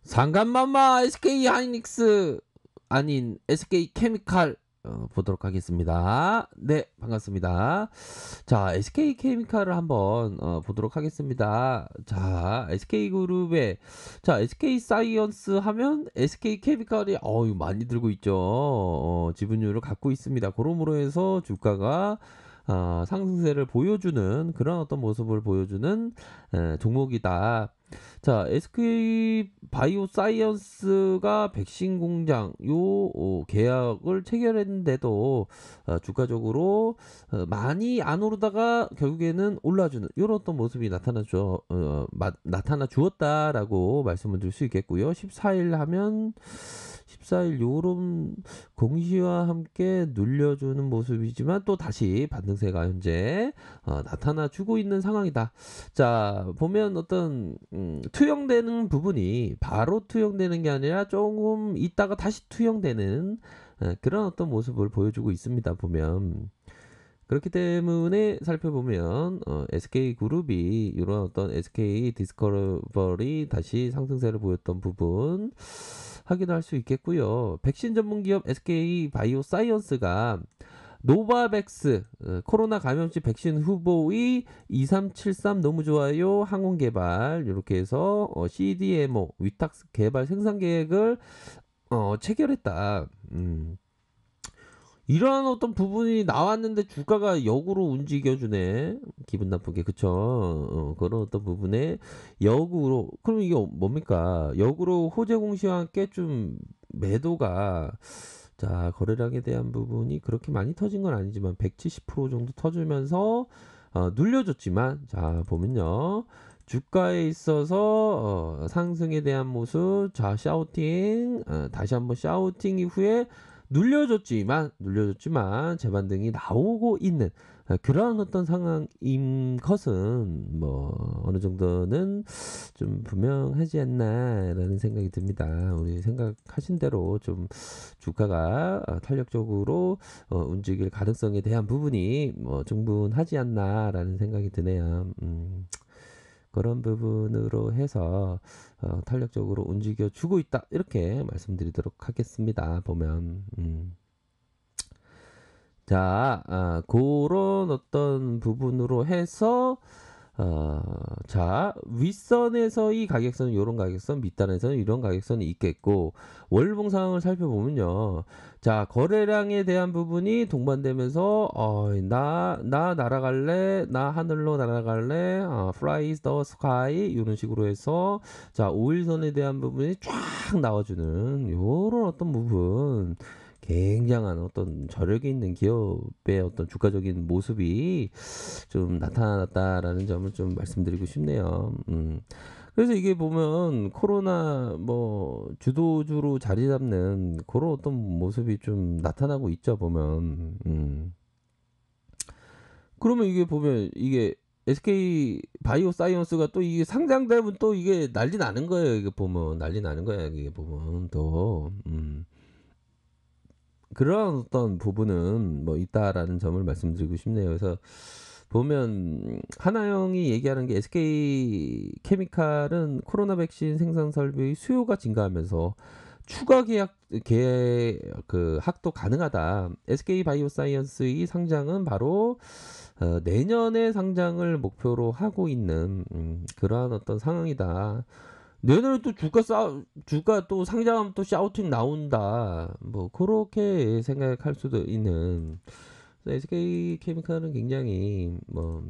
상간마마 SK 하이닉스 아닌 SK 케미칼 보도록 하겠습니다. 네, 반갑습니다. 자, SK 케미칼을 한번 보도록 하겠습니다. 자, SK 그룹의 SK 사이언스 하면 SK 케미칼이 많이 들고 있죠. 지분율을 갖고 있습니다. 그러므로 해서 주가가 상승세를 보여주는 그런 어떤 모습을 보여주는 종목이다. 자, SK 바이오 사이언스가 백신 공장 계약을 체결했는데도 주가적으로 많이 안 오르다가 결국에는 올라주는 이런 어떤 모습이 나타나 주었다라고 말씀을 드릴 수 있겠고요. 14일 하면 14일 요런 공시와 함께 눌려주는 모습이지만 또 다시 반등세가 현재 나타나 주고 있는 상황이다. 자, 보면 어떤 투영되는 부분이 바로 투영되는 게 아니라 조금 있다가 다시 투영되는 그런 어떤 모습을 보여주고 있습니다. 보면 그렇기 때문에 살펴보면 SK그룹이 이런 어떤 SK 디스커버리 다시 상승세를 보였던 부분 확인할 수 있겠고요. 백신 전문 기업 SK 바이오 사이언스가 노바백스 코로나 감염시 백신 후보의 2373 너무 좋아요 항원 개발 이렇게 해서 CDMO 위탁 개발 생산 계획을 체결했다. 이러한 어떤 부분이 나왔는데 주가가 역으로 움직여주네. 기분 나쁘게. 그쵸? 그런 어떤 부분에 역으로. 그럼 이게 뭡니까? 역으로 호재 공시와 함께 좀 매도가 자, 거래량에 대한 부분이 그렇게 많이 터진 건 아니지만 170% 정도 터지면서 눌려줬지만 자, 보면요. 주가에 있어서 상승에 대한 모습 자 샤우팅 다시 한번 샤우팅 이후에 눌려줬지만 재반등이 나오고 있는 그런 어떤 상황인 것은 뭐 어느 정도는 좀 분명하지 않나라는 생각이 듭니다. 우리 생각하신 대로 좀 주가가 탄력적으로 움직일 가능성에 대한 부분이 뭐 충분하지 않나라는 생각이 드네요. 그런 부분으로 해서 탄력적으로 움직여 주고 있다 이렇게 말씀드리도록 하겠습니다. 보면 자 그런 어떤 부분으로 해서 자 윗선에서의 가격선은 이런 가격선, 밑단에서는 이런 가격선이 있겠고 월봉 상황을 살펴보면요. 자 거래량에 대한 부분이 동반되면서 나 날아갈래, 나 하늘로 날아갈래, fly the sky 이런 식으로 해서 자 5일선에 대한 부분이 쫙 나와주는 이런 어떤 부분. 굉장한 어떤 저력이 있는 기업의 어떤 주가적인 모습이 좀 나타났다라는 점을 좀 말씀드리고 싶네요. 그래서 이게 보면 코로나 뭐 주도주로 자리 잡는 그런 어떤 모습이 좀 나타나고 있죠, 보면. 그러면 이게 보면 이게 SK 바이오 사이언스가 또 이게 상장되면 또 이게 난리 나는 거예요. 이게 보면 난리 나는 거야. 이게 보면 또. 그런 어떤 부분은 뭐 있다라는 점을 말씀드리고 싶네요. 그래서 보면 하나영이 얘기하는 게 SK 케미칼은 코로나 백신 생산 설비의 수요가 증가하면서 추가 학도 가능하다. SK 바이오사이언스의 상장은 바로 내년에 상장을 목표로 하고 있는 그러한 어떤 상황이다. 내년에 또 주가 또 상장하면 또 샤우팅 나온다. 뭐 그렇게 생각할 수도 있는. SK 케미칼은 굉장히 뭐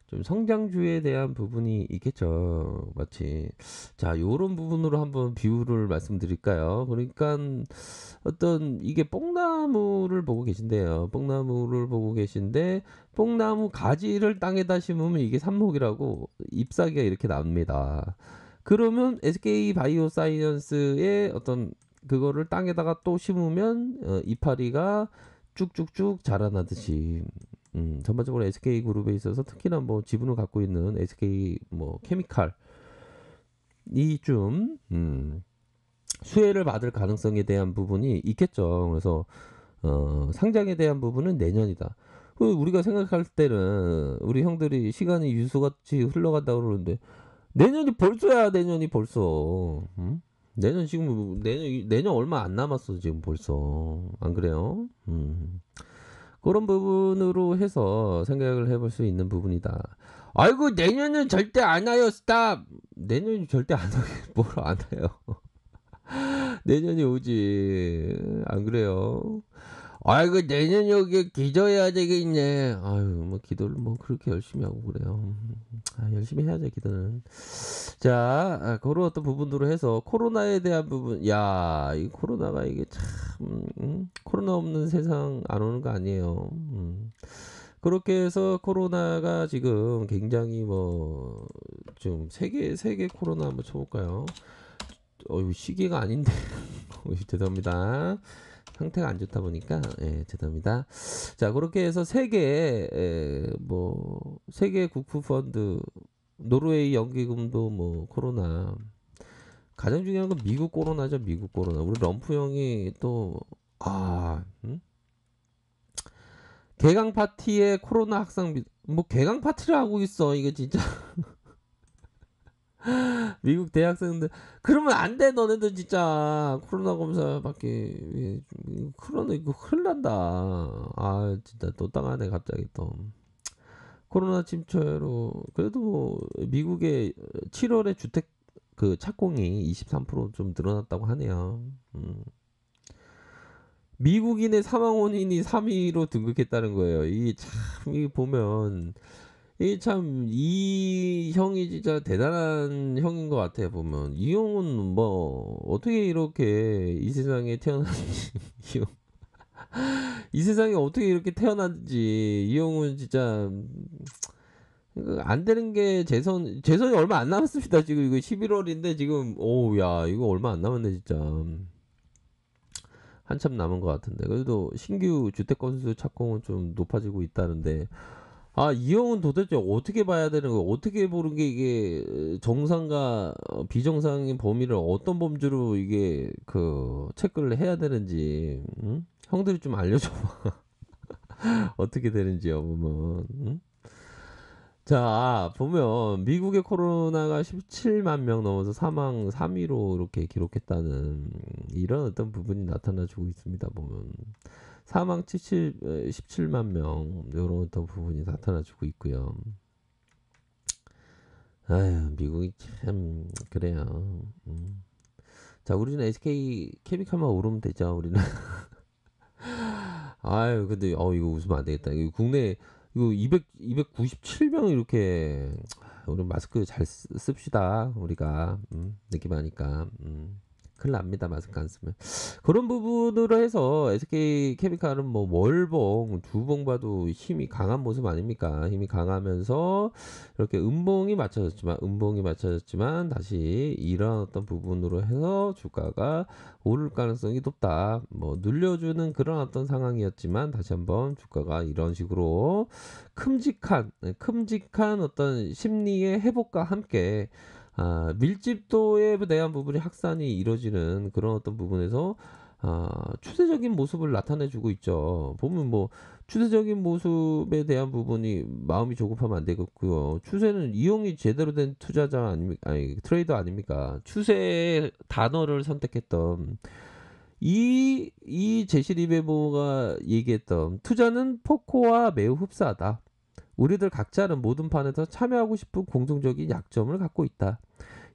좀 성장주에 대한 부분이 있겠죠. 마치 자 요런 부분으로 한번 비유를 말씀드릴까요? 그러니까 어떤 이게 뽕나무를 보고 계신데요. 뽕나무를 보고 계신데 뽕나무 가지를 땅에다 심으면 이게 삽목이라고 잎사귀가 이렇게 납니다. 그러면 SK 바이오사이언스의 어떤 그거를 땅에다가 또 심으면 이파리가 쭉쭉쭉 자라나듯이 전반적으로 SK 그룹에 있어서 특히나 뭐 지분을 갖고 있는 SK 뭐 케미칼이 좀 수혜를 받을 가능성에 대한 부분이 있겠죠. 그래서 상장에 대한 부분은 내년이다. 우리가 생각할 때는 우리 형들이 시간이 유수같이 흘러간다고 그러는데 내년이 벌써야, 내년이 벌써. 음? 내년 지금 내년 얼마 안 남았어 지금 벌써. 안 그래요? 그런 부분으로 해서 생각을 해볼 수 있는 부분이다. 아이고 내년은 절대 안 와요. 스탑. 내년이 절대 안 와요. 뭘 안 와요. 내년이 오지. 안 그래요? 아이고 내년 여기 기도해야 되겠네. 아유 뭐 기도를 뭐 그렇게 열심히 하고 그래요. 열심히 해야죠 기도는. 자, 그런 어떤 부분으로 해서 코로나에 대한 부분, 야, 이 코로나가 이게 참, 코로나 없는 세상 안 오는 거 아니에요. 그렇게 해서 코로나가 지금 굉장히 뭐, 좀 세계 코로나 한번 쳐볼까요? 이거 시기가 아닌데. 죄송합니다. 상태가 안 좋다 보니까, 예, 죄송합니다. 자, 그렇게 해서 세계 국부 펀드, 노르웨이 연기금도 뭐 코로나, 가장 중요한 건 미국 코로나죠. 미국 코로나. 우리 럼프 형이 또 개강 파티에 코로나 확산, 뭐 개강 파티를 하고 있어. 이게 진짜 미국 대학생들 그러면 안 돼. 너네들 진짜 코로나 검사 받기, 코로나 이거 큰일 난다. 진짜 또 당하네 갑자기 또. 코로나 침체로 그래도 뭐 미국의 7월에 주택 그 착공이 23%좀 늘어났다고 하네요. 미국인의 사망 원인이 3위로 등극했다는 거예요. 이게 보면 이게 참 이 형이 진짜 대단한 형인 것 같아요. 보면 이 형은 뭐 어떻게 이렇게 이 세상에 태어났는지 이 세상에 어떻게 이렇게 태어났는지 이 형은 진짜 안 되는 게 재선이 얼마 안 남았습니다. 지금 이거 11월인데 지금 오야 이거 얼마 안 남았네 진짜. 한참 남은 것 같은데 그래도 신규 주택 건수 착공은 좀 높아지고 있다는데 이 형은 도대체 어떻게 봐야 되는 거야? 어떻게 보는 게 이게 정상과 비정상인 범위를 어떤 범주로 이게 그 체크를 해야 되는지 형들이 좀 알려줘. 어떻게 되는지요 보면. 자, 보면 미국의 코로나가 17만 명 넘어서 사망 3위로 이렇게 기록했다는 이런 어떤 부분이 나타나주고 있습니다. 보면 사망 17만 명 이런 어떤 부분이 나타나주고 있고요. 아유, 미국이 참 그래요. 자, 우리는 SK 케미칼만 오르면 되죠. 우리는. 아유, 근데 이거 웃으면 안 되겠다. 이거 국내 이거 297명 이렇게 우리 마스크 잘 씁시다. 우리가 느낌하니까 큰일 납니다. 마스크 안 쓰면. 그런 부분으로 해서 SK케미칼은 뭐 월봉 두 봉 봐도 힘이 강한 모습 아닙니까? 힘이 강하면서 이렇게 음봉이 맞춰졌지만 다시 이런 어떤 부분으로 해서 주가가 오를 가능성이 높다. 뭐 눌려주는 그런 어떤 상황이었지만 다시 한번 주가가 이런 식으로 큼직한 어떤 심리의 회복과 함께 밀집도에 대한 부분이 확산이 이루어지는 그런 어떤 부분에서 추세적인 모습을 나타내주고 있죠. 보면 뭐 추세적인 모습에 대한 부분이 마음이 조급하면 안 되겠고요. 추세는 이용이 제대로 된 투자자 아닙니까? 아니 트레이더 아닙니까? 추세의 단어를 선택했던 이 제시 리베모가 얘기했던 투자는 포코와 매우 흡사하다. 우리들 각자는 모든 판에서 참여하고 싶은 공통적인 약점을 갖고 있다.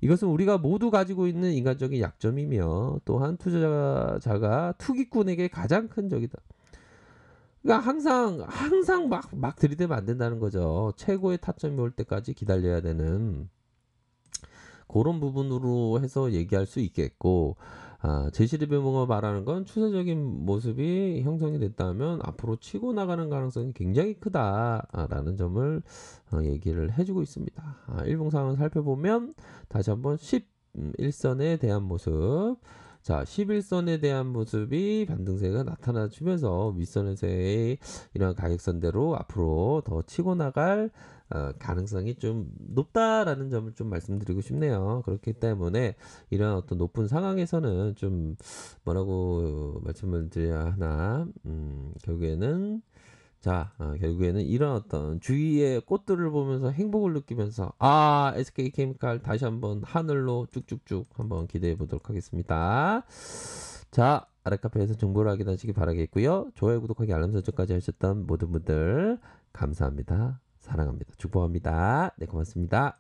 이것은 우리가 모두 가지고 있는 인간적인 약점이며 또한 투자자가 투기꾼에게 가장 큰 적이다. 그러니까 항상 막 들이대면 안 된다는 거죠. 최고의 타점이 올 때까지 기다려야 되는 그런 부분으로 해서 얘기할 수 있겠고 제시리베모가 말하는 건 추세적인 모습이 형성이 됐다면 앞으로 치고 나가는 가능성이 굉장히 크다라는 점을 얘기를 해주고 있습니다. 일봉 상황을 살펴보면 다시 한번 11선에 대한 모습, 자 11선에 대한 모습이 반등세가 나타나주면서 윗선에서의 이런 가격선대로 앞으로 더 치고 나갈 가능성이 좀 높다라는 점을 좀 말씀드리고 싶네요. 그렇기 때문에 이런 어떤 높은 상황에서는 좀 뭐라고 말씀을 드려야 하나, 결국에는 자, 결국에는 이런 어떤 주위의 꽃들을 보면서 행복을 느끼면서 SK케미칼 다시 한번 하늘로 쭉쭉쭉 한번 기대해 보도록 하겠습니다. 자, 아랫카페에서 정보를 확인하시기 바라겠고요. 좋아요, 구독하기, 알람 설정까지 하셨던 모든 분들 감사합니다. 사랑합니다. 축복합니다. 네, 고맙습니다.